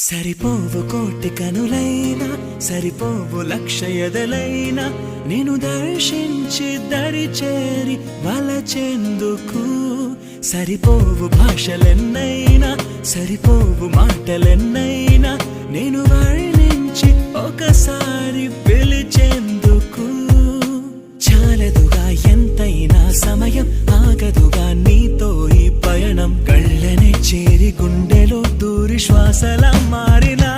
సరిపోవు కోటి కనులైనా సరిపోవు లక్ష ఎదలైనా నేను దర్శించి దరి చేరి వలచెందుకు సరిపోవు భాషలెన్నైనా సరిపోవు మాటలెన్నైనా నేను వర్ణించి ఒకసారి పిలిచేందుకు చాలదుగా ఎంతైనా సమయం ఆగదుగా నీతో ఈ పయనం కళ్ళనే చేరి గుండెలో దూరి శ్వాసల మారినా